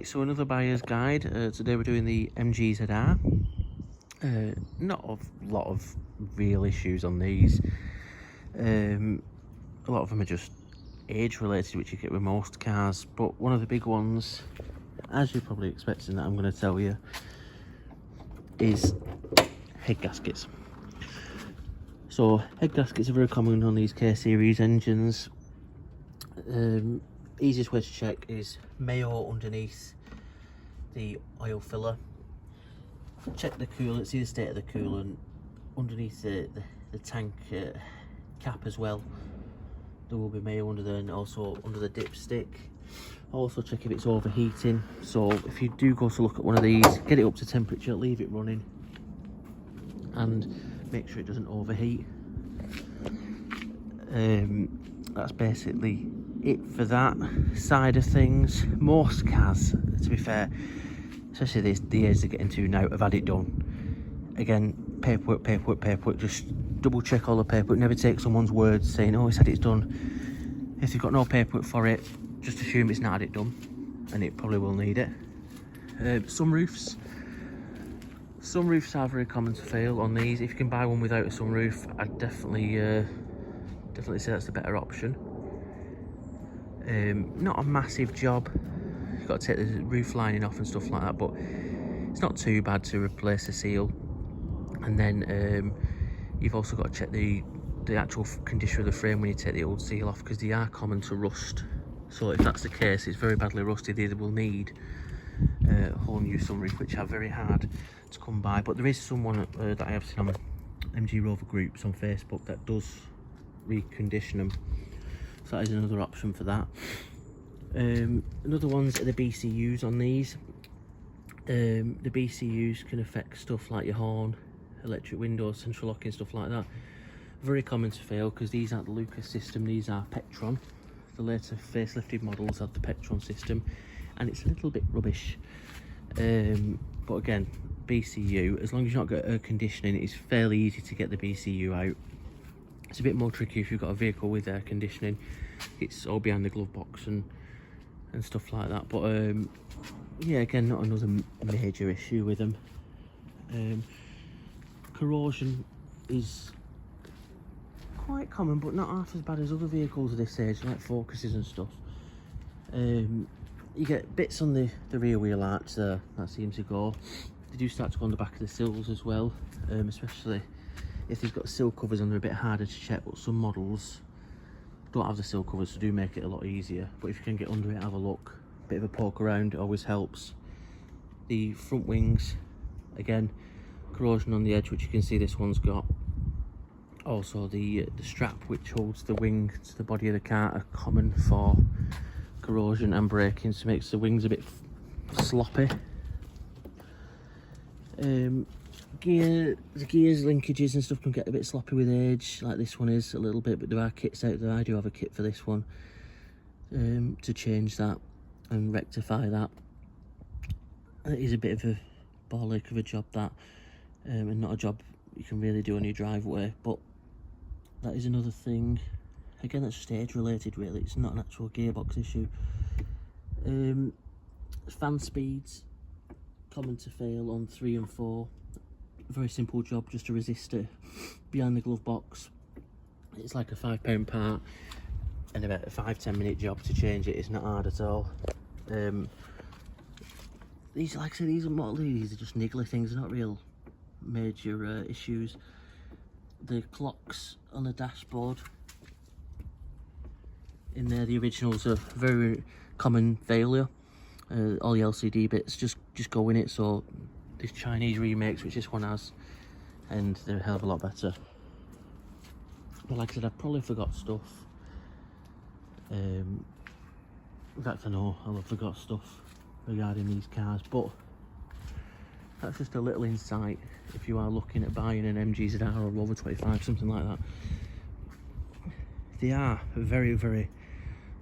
Right, so another buyer's guide. Today we're doing the MG ZR. Not a lot of real issues on these. A lot of them are just age related, which you get with most cars, but one of the big ones, as you're probably expecting that I'm going to tell you, is head gaskets. So head gaskets are very common on these K series engines. Easiest way to check is Mayo underneath the oil filler. Check the coolant, see the state of the coolant underneath the tank cap as well. There will be Mayo under there, and also under the dipstick. Also check if it's overheating. So if you do go to look at one of these, get it up to temperature, leave it running, and make sure it doesn't overheat. That's basically it for that side of things. Most cars, to be fair, especially the years they're getting to now, have had it done. Again, paperwork, just double check all the paperwork. Never take someone's word saying, oh, he said it's done. If you've got no paperwork for it, just assume it's not had it done, and it probably will need it. Sunroofs are very common to fail on these. If you can buy one without a sunroof, I'd definitely say that's the better option. Not a massive job. You've got to take the roof lining off and stuff like that, but it's not too bad to replace the seal. And then you've also got to check the actual condition of the frame when you take the old seal off, because they are common to rust. So if that's the case, it's very badly rusted, they will need a whole new sunroof, which are very hard to come by. But there is someone that I have seen on MG Rover groups on Facebook that does recondition them, so that is another option for that. Another ones are the BCUs on these. The BCUs can affect stuff like your horn, electric windows, central locking, stuff like that. Very common to fail because these aren't the Lucas system, these are Petron. The later facelifted models have the Petron system, and it's a little bit rubbish. But again, BCU, as long as you've not got air conditioning, it's fairly easy to get the BCU out. It's a bit more tricky if you've got a vehicle with air conditioning. It's all behind the glove box and stuff like that. But yeah, again, not another major issue with them. Corrosion is quite common, but not half as bad as other vehicles of this age, like Focuses and stuff. You get bits on the rear wheel arch there, that seems to go. They do start to go on the back of the sills as well, especially if they've got sill covers on. They're a bit harder to check, but some models don't have the sill covers, so do make it a lot easier. But if you can get under it, have a look. Bit of a poke around always helps. The front wings, again, corrosion on the edge, which you can see this one's got. Also the strap which holds the wing to the body of the car are common for corrosion and breaking, so it makes the wings a bit sloppy. The gears, linkages and stuff can get a bit sloppy with age, like this one is a little bit, but there are kits out there. I do have a kit for this one to change that and rectify that. It is a bit of a ball ache of a job, that, and not a job you can really do on your driveway, but that is another thing. Again, that's just age related really, it's not an actual gearbox issue. Fan speeds, common to fail on 3 and 4. Very simple job, just a resistor behind the glove box. It's like a £5 part, and about a 5-10 minute job to change it. It's not hard at all. These, like I say, these are just niggly things, they're not real major issues. The clocks on the dashboard in there, the originals are very common failure. All the LCD bits just go in it, so these Chinese remakes, which this one has, and they're a hell of a lot better. But like I said, I probably forgot stuff. In fact, I know I'll have forgot stuff regarding these cars, but that's just a little insight if you are looking at buying an MG ZR or Rover 25, something like that. They are very, very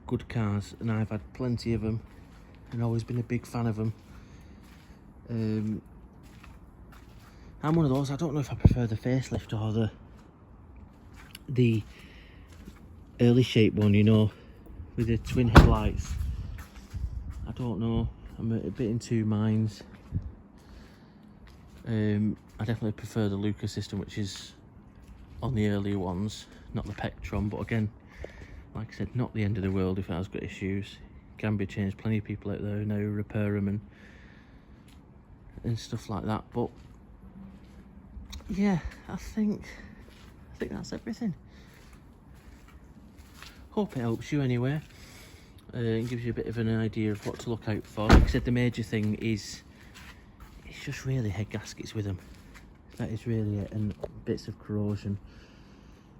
good cars, and I've had plenty of them and always been a big fan of them. I'm one of those, I don't know if I prefer the facelift or the early shape one, you know, with the twin headlights. I don't know. I'm a bit in two minds. I definitely prefer the Luca system, which is on the earlier ones, not the Pectron, but again, like I said, not the end of the world if it has got issues. Can be changed. Plenty of people out there know repair them and stuff like that. But yeah, I think that's everything. Hope it helps you anyway. It gives you a bit of an idea of what to look out for. Like I said, the major thing is it's just really head gaskets with them. That is really it, and bits of corrosion.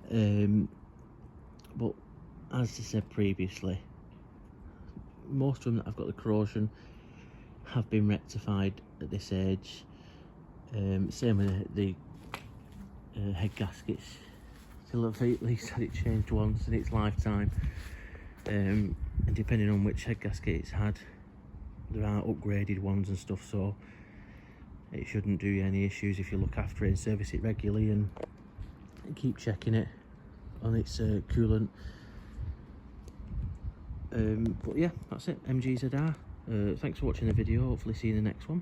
But as I said previously, most of them that I've got the corrosion have been rectified at this age. Same with the head gaskets. Still have at least had it changed once in its lifetime. And depending on which head gasket it's had, there are upgraded ones and stuff, so it shouldn't do you any issues if you look after it and service it regularly and keep checking it on its coolant. But yeah, that's it. MGZR. Thanks for watching the video. Hopefully see you in the next one.